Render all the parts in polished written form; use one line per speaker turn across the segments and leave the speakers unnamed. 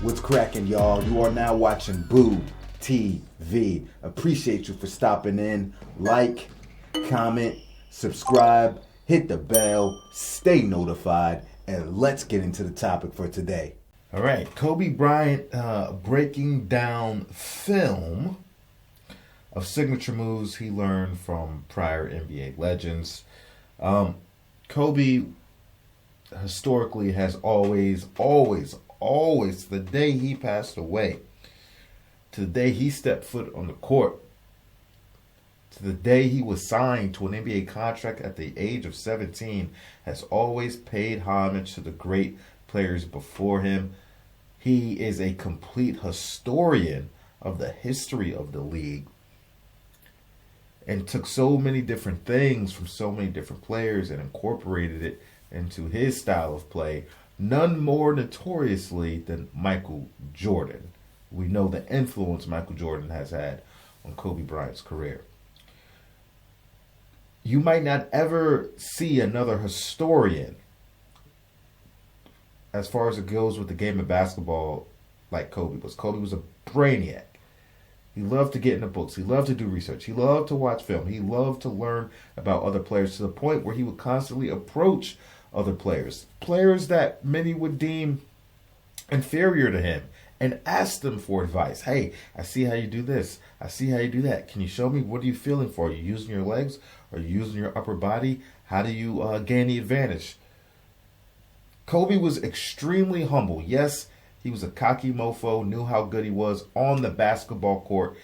What's cracking, y'all? You are now watching Boo TV. Appreciate you for stopping in. Like, comment, subscribe, hit the bell, stay notified, and let's get into the topic for today. All right, Kobe Bryant breaking down film of signature moves he learned from prior NBA legends. Kobe historically has always, the day he passed away, to the day he stepped foot on the court, to the day he was signed to an NBA contract at the age of 17, has always paid homage to the great players before him. He is a complete historian of the history of the league and took so many different things from so many different players and incorporated it into his style of play, none more notoriously than Michael Jordan. We know the influence Michael Jordan has had on Kobe Bryant's career. You might not ever see another historian, as far as it goes with the game of basketball, like Kobe was. Kobe was a brainiac. He loved to get in the books. He loved to do research. He loved to watch film. He loved to learn about other players to the point where he would constantly approach other players that many would deem inferior to him, and ask them for advice. Hey, I see how you do this. I see how you do that. Can you show me? What are you feeling for? Are you using your legs? Are you using your upper body? How do you gain the advantage? Kobe was extremely humble. Yes, he was a cocky mofo, knew how good he was on the basketball court,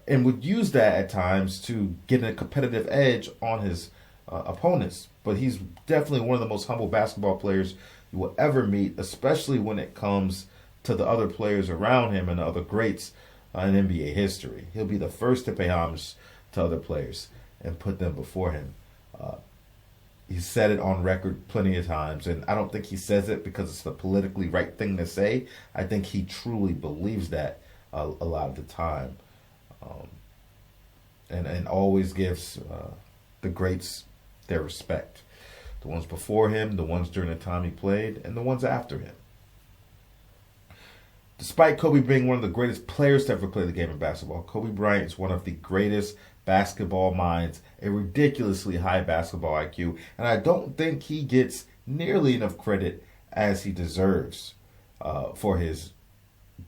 and would use that at times to get a competitive edge on his opponents. But he's definitely one of the most humble basketball players you will ever meet, especially when it comes to the other players around him and the other greats in NBA history. He'll be the first to pay homage to other players and put them before him. He's said it on record plenty of times, and I don't think he says it because it's the politically right thing to say. I think he truly believes that a lot of the time, and always gives the greats their respect. The ones before him, the ones during the time he played, and the ones after him. Despite Kobe being one of the greatest players to ever play the game of basketball, Kobe Bryant is one of the greatest basketball minds, a ridiculously high basketball IQ, and I don't think he gets nearly enough credit as he deserves for his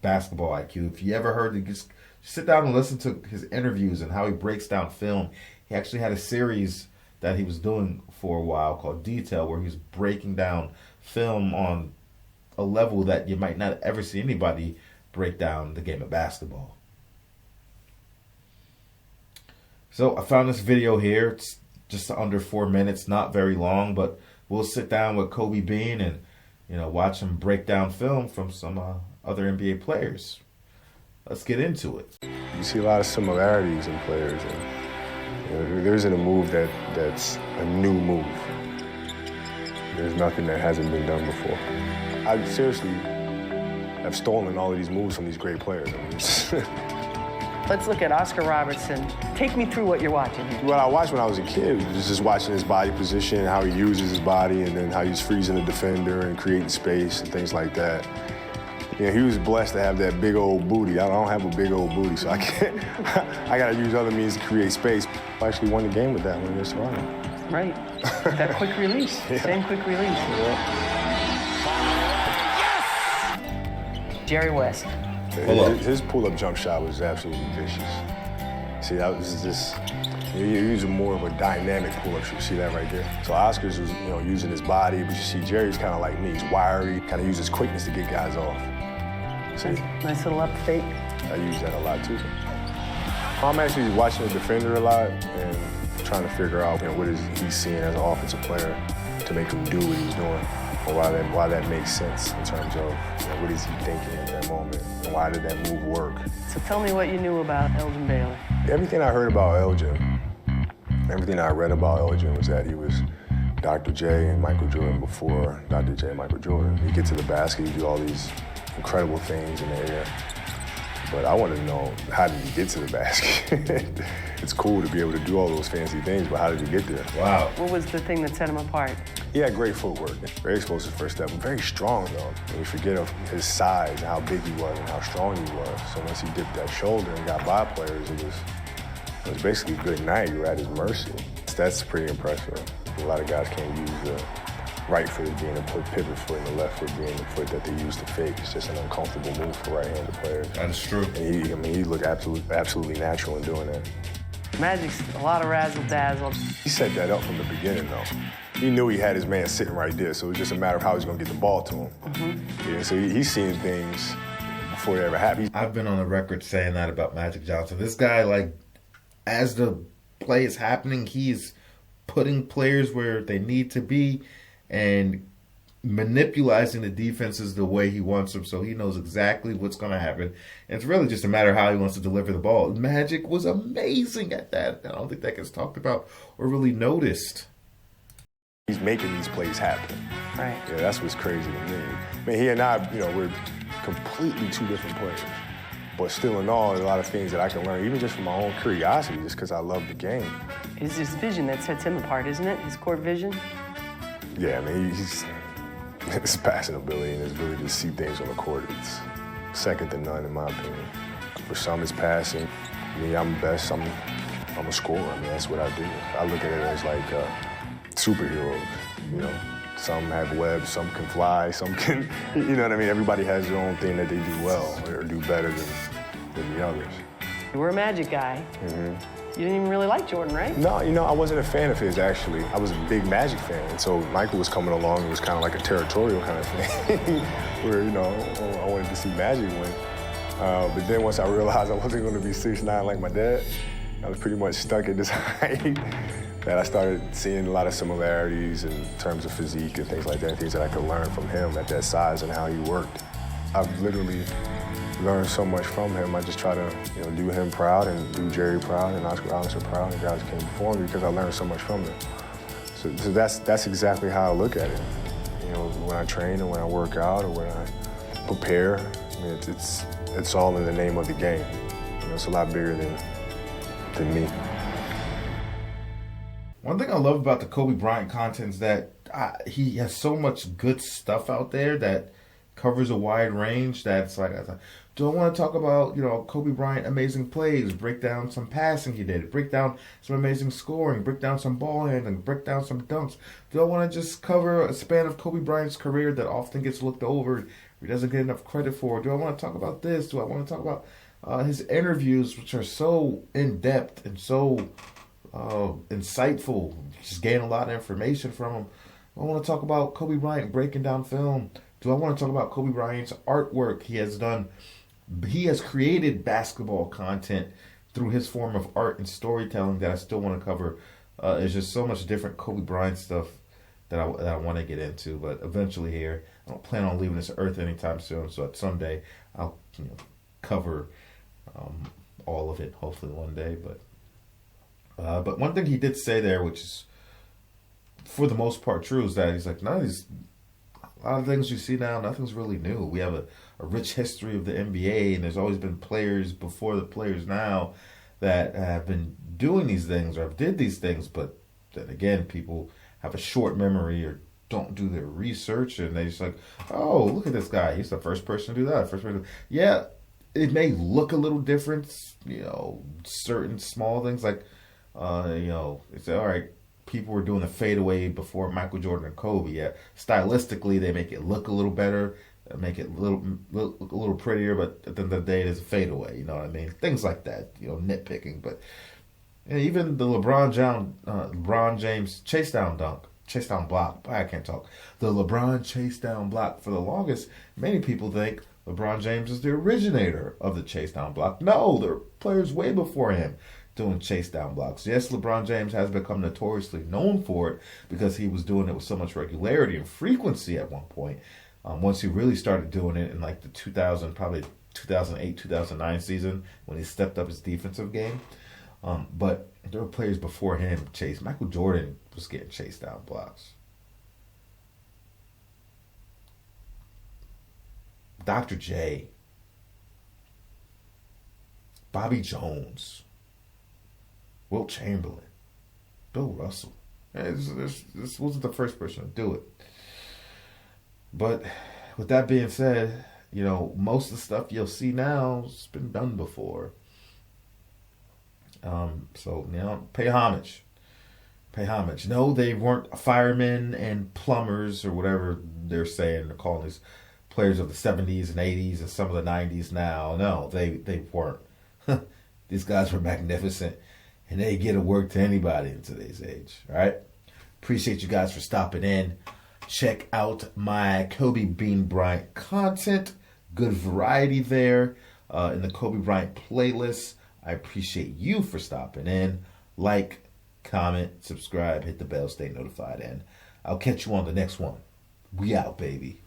basketball IQ. If you ever heard it, just sit down and listen to his interviews and how he breaks down film. He actually had a series that he was doing for a while called Detail, where he was breaking down film on a level that you might not ever see anybody break down the game of basketball. So I found this video here. It's just under 4 minutes, not very long, but we'll sit down with Kobe Bean and watch him break down film from some other NBA players. Let's get into it.
You see a lot of similarities in players, and there isn't a move that's a new move. There's nothing that hasn't been done before. I seriously have stolen all of these moves from these great players.
Let's look at Oscar Robertson. Take me through what you're watching.
What I watched when I was a kid was just watching his body position, how he uses his body, and then how he's freezing the defender and creating space and things like that. He was blessed to have that big old booty. I don't have a big old booty, so I can't. I gotta use other means to create space. I actually won the game with that one against Toronto.
Right. That quick release. Yeah. Same quick release.
Yeah.
Yes! Jerry West.
His pull-up jump shot was absolutely vicious. See, that was just, you're using more of a dynamic pull-up shoot. See that right there? So Oscar's was, using his body, but you see Jerry's kind of like me. He's wiry, kind of uses quickness to get guys off. See?
Nice little up fake.
I use that a lot too. I'm actually watching the defender a lot and trying to figure out, what is he seeing as an offensive player to make him do what he's doing, or why that makes sense in terms of what is he thinking at that moment, and why did that move work.
So tell me what you knew about Elgin Baylor.
Everything I heard about Elgin, everything I read about Elgin was that he was Dr. J and Michael Jordan before Dr. J and Michael Jordan. You get to the basket, you do all these incredible things in the air. But I want to know, how did he get to the basket? It's cool to be able to do all those fancy things, but how did he get there?
Wow.
What was the thing that set him apart?
He had great footwork, very explosive first step, very strong though. And you forget of his size and how big he was and how strong he was. So once he dipped that shoulder and got by players, it was basically good night. You were at his mercy. That's pretty impressive. A lot of guys can't use the right foot as being a pivot foot and the left foot being the foot that they use to fake. It's just an uncomfortable move for right-handed players.
That is true.
And he looked absolutely natural in doing that.
Magic's a lot of razzle-dazzle.
He set that up from the beginning, though. He knew he had his man sitting right there, so it was just a matter of how he's going to get the ball to him. Mm-hmm. Yeah, so he's seeing things before they ever happen.
I've been on the record saying that about Magic Johnson. This guy, like, as the play is happening, he's putting players where they need to be and manipulating the defenses the way he wants them, so he knows exactly what's going to happen. And it's really just a matter of how he wants to deliver the ball. Magic was amazing at that. I don't think that gets talked about or really noticed.
He's making these plays happen.
Right.
Yeah, that's what's crazy to me. I mean, he and I, we're completely two different players. But still in all, there's a lot of things that I can learn, even just from my own curiosity, just because I love the game.
It's his vision that sets him apart, isn't it? His court vision?
Yeah, I mean, his passing ability and his ability to see things on the court, it's second to none in my opinion. For some, it's passing. Me, I'm best. I'm a scorer. I mean, that's what I do. I look at it as like superheroes, Some have webs, some can fly, some can, you know what I mean? Everybody has their own thing that they do well or do better than the others.
You were a Magic guy. Mm-hmm. You didn't even really like Jordan, right?
No, I wasn't a fan of his, actually. I was a big Magic fan, and so Michael was coming along. It was kind of like a territorial kind of thing where, I wanted to see Magic win. But then once I realized I wasn't going to be 6'9" like my dad, I was pretty much stuck at this height, that I started seeing a lot of similarities in terms of physique and things like that, things that I could learn from him at that size and how he worked. I've literally learned so much from him. I just try to, do him proud and do Jerry proud and Oscar Robertson proud and guys who came before me because I learned so much from them. So that's exactly how I look at it. When I train and when I work out or when I prepare, I mean, it's all in the name of the game. It's a lot bigger than me.
One thing I love about the Kobe Bryant content is that he has so much good stuff out there that covers a wide range. That's like, do I want to talk about, Kobe Bryant amazing plays, break down some passing he did, break down some amazing scoring, break down some ball handling, break down some dunks? Do I want to just cover a span of Kobe Bryant's career that often gets looked over, he doesn't get enough credit for? Do I want to talk about this? Do I want to talk about his interviews, which are so in-depth and so insightful? Just gain a lot of information from him. I want to talk about Kobe Bryant breaking down film. Do I want to talk about Kobe Bryant's artwork he has done? He has created basketball content through his form of art and storytelling that I still want to cover. There's just so much different Kobe Bryant stuff that I want to get into. But eventually here, I don't plan on leaving this earth anytime soon. So at someday I'll cover all of it, hopefully one day. But one thing he did say there, which is for the most part true, is that he's like, a lot of things you see now, nothing's really new. We have a rich history of the NBA, and there's always been players before the players now that have been doing these things or have did these things. But then again, people have a short memory or don't do their research, and they just like, oh, look at this guy. He's the first person to do that. First person. Yeah, it may look a little different, certain small things like, it's all right. People were doing the fadeaway before Michael Jordan and Kobe. Yeah, stylistically they make it look a little better, make it look a little prettier. But at the end of the day, it is a fadeaway. You know what I mean? Things like that. Nitpicking. But even the LeBron James chase down block. I can't talk. The LeBron chase down block. For the longest, many people think LeBron James is the originator of the chase down block. No, there are players way before him doing chase down blocks. Yes, LeBron James has become notoriously known for it because he was doing it with so much regularity and frequency at one point. Once he really started doing it in like the 2008, 2009 season when he stepped up his defensive game. But there were players before him Michael Jordan was getting chased down blocks. Dr. J. Bobby Jones, Wilt Chamberlain, Bill Russell. This wasn't the first person to do it. But with that being said, most of the stuff you'll see now has been done before. So, pay homage. Pay homage. No, they weren't firemen and plumbers or whatever they're saying. They're calling these players of the 70s and 80s and some of the 90s now. No, they weren't. These guys were magnificent. And they get to work to anybody in today's age. All right? Appreciate you guys for stopping in. Check out my Kobe Bean Bryant content. Good variety there in the Kobe Bryant playlist. I appreciate you for stopping in. Like, comment, subscribe, hit the bell, stay notified, and I'll catch you on the next one. We out, baby.